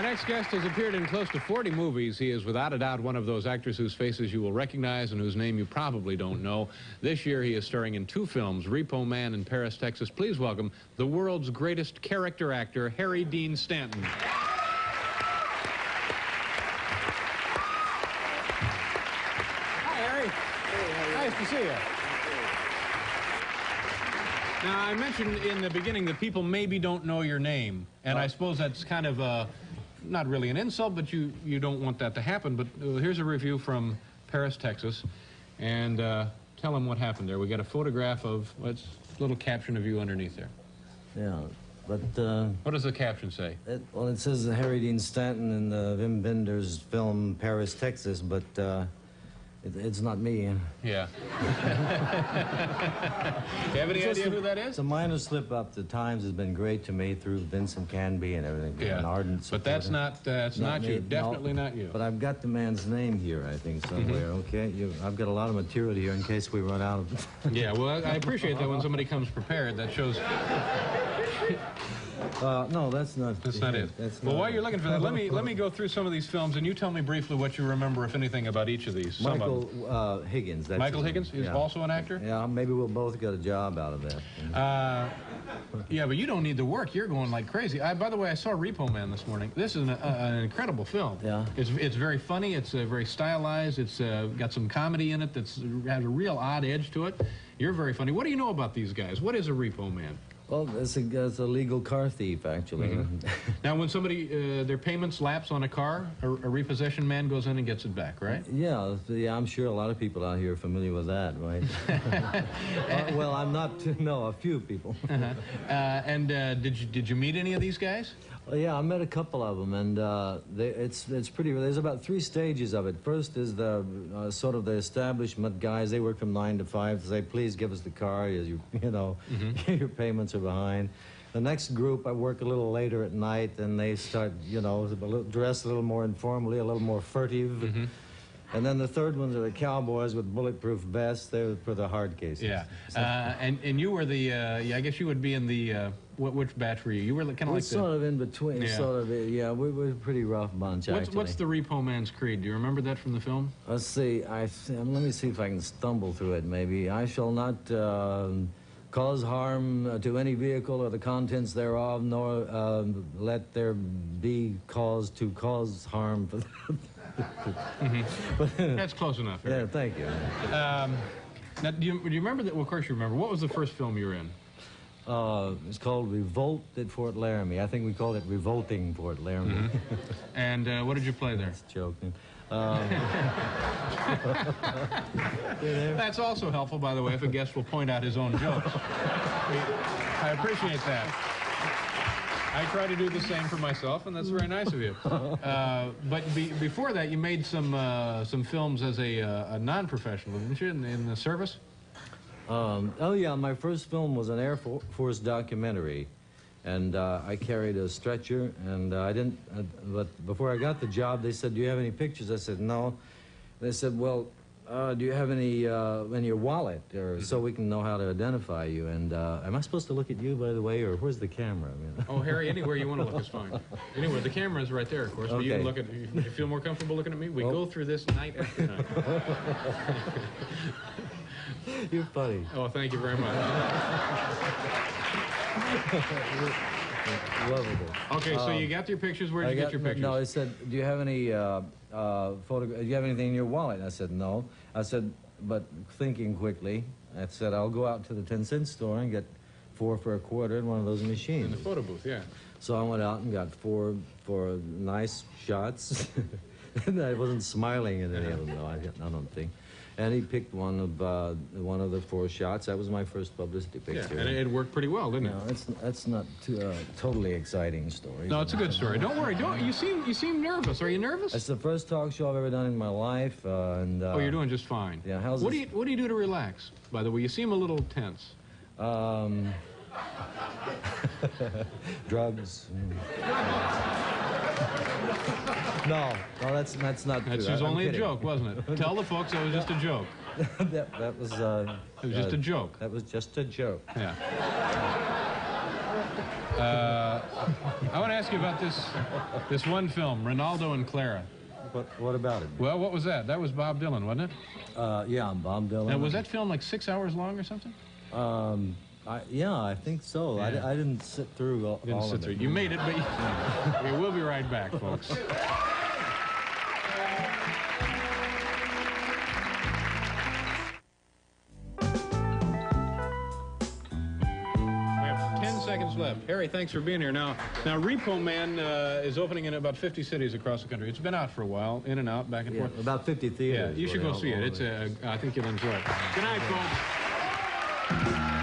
next guest has appeared in close to 40 movies. He is without a doubt one of those actors whose faces you will recognize and whose name you probably don't know. This year he is starring in 2 films, Repo Man and Paris, Texas. Please welcome the world's greatest character actor, Harry Dean Stanton. Hi, Harry. Hey, nice to see you. Now, I mentioned in the beginning that people maybe don't know your name, and I suppose that's kind of not really an insult, but you don't want that to happen. But here's a review from Paris, Texas, and tell them what happened there. We got a photograph of, what's a little caption of you underneath there. Yeah, but... what does the caption say? Well, it says Harry Dean Stanton in Wim Wenders' film Paris, Texas, but it's not me. Yeah. You have any idea who that is? It's a minor slip-up. The Times has been great to me through Vincent Canby and everything. Yeah, an ardent but that's not you. Definitely not you. But I've got the man's name here, I think, somewhere. Okay, I've got a lot of material here in case we run out of it. Yeah, well, I appreciate that when somebody comes prepared. That shows... no, that's not. That's not it. Well, while you're looking for that, let me go through some of these films, and you tell me briefly what you remember, if anything, about each of these. Michael Higgins. That's Michael Higgins is also an actor. Yeah, maybe we'll both get a job out of that. Yeah, but you don't need the work. You're going like crazy. By the way, I saw Repo Man this morning. This is an incredible film. Yeah. It's very funny. It's very stylized. It's got some comedy in it that's has a real odd edge to it. You're very funny. What do you know about these guys? What is a Repo Man? Well, it's a legal car thief, actually. Mm-hmm. Now, when somebody, their payments lapse on a car, a repossession man goes in and gets it back, right? Yeah, I'm sure a lot of people out here are familiar with that, right? Well, I'm not, no, a few people. And did you meet any of these guys? Well, yeah, I met a couple of them, and it's pretty. There's about 3 stages of it. First is the sort of the establishment guys. They work from 9 to 5. They say, please give us the car. You know, your payments are behind. The next group, I work a little later at night, and they start, you know, dressed a little more informally, a little more furtive. And then the third ones are the cowboys with bulletproof vests. They're for the hard cases. Yeah. So, and you were the, yeah, I guess you would be in the, which batch were you? You were kind of like sort of in between, yeah. Sort of, yeah, we were a pretty rough bunch, actually. What's the Repo Man's creed? Do you remember that from the film? Let's see, let me see if I can stumble through it, maybe. I shall not cause harm to any vehicle or the contents thereof, nor let there be cause to cause harm for That's close enough. Right? Yeah, thank you. Now, do you remember that? Well, of course you remember. What was the first film you were in? It's called Revolt at Fort Laramie. I think we called it Revolting Fort Laramie. And what did you play there? That's joking. That's also helpful, by the way, if a guest will point out his own jokes. I appreciate that. I try to do the same for myself, and that's very nice of you. But before that, you made some films as a non-professional, didn't you, in the service? Oh, yeah, my first film was an Air Force documentary. And I carried a stretcher, and I didn't, but before I got the job, they said, do you have any pictures? I said, no. They said, well, do you have any in your wallet, or so we can know how to identify you? And am I supposed to look at you, by the way, or where's the camera? I mean, oh, Harry, anywhere you want to look is fine. Anywhere, the camera is right there, of course. Okay. But you can look at, you feel more comfortable looking at me? We go through this night after night. You're funny. Oh, thank you very much. Lovable. Okay, so you got your pictures. Where'd you get your pictures? No, I said, do you have any do you have anything in your wallet? I said, no. I said, but thinking quickly, I said, I'll go out to the 10-cent store and get 4 for a quarter in one of those machines. In the photo booth, yeah. So I went out and got 4 nice shots. And I wasn't smiling at any of them, though, I don't think. And he picked one of the 4 shots. That was my first publicity picture. Yeah, and it worked pretty well, didn't it? No, that's not a totally exciting story. No, it's a good story. Don't worry. You seem nervous. Are you nervous? It's the first talk show I've ever done in my life, and oh, you're doing just fine. Yeah. What do you do to relax? By the way, you seem a little tense. Drugs. No, that's not true. That was only a joke, wasn't it? Tell the folks it was just a joke. that was. It was just a joke. That was just a joke. Yeah. I want to ask you about this one film, Ronaldo and Clara. What about it? Well, what was that? That was Bob Dylan, wasn't it? Yeah, I'm Bob Dylan. Now, was that film like 6 hours long or something? Yeah, I think so. Yeah. I didn't sit through all of it. You made it, but yeah, we'll be right back, folks. We have 10 seconds left. Harry, thanks for being here. Now Repo Man is opening in about 50 cities across the country. It's been out for a while, in and out, back and forth. About 50 theaters. Yeah, you should go see it. I think you'll enjoy it. Good night, folks.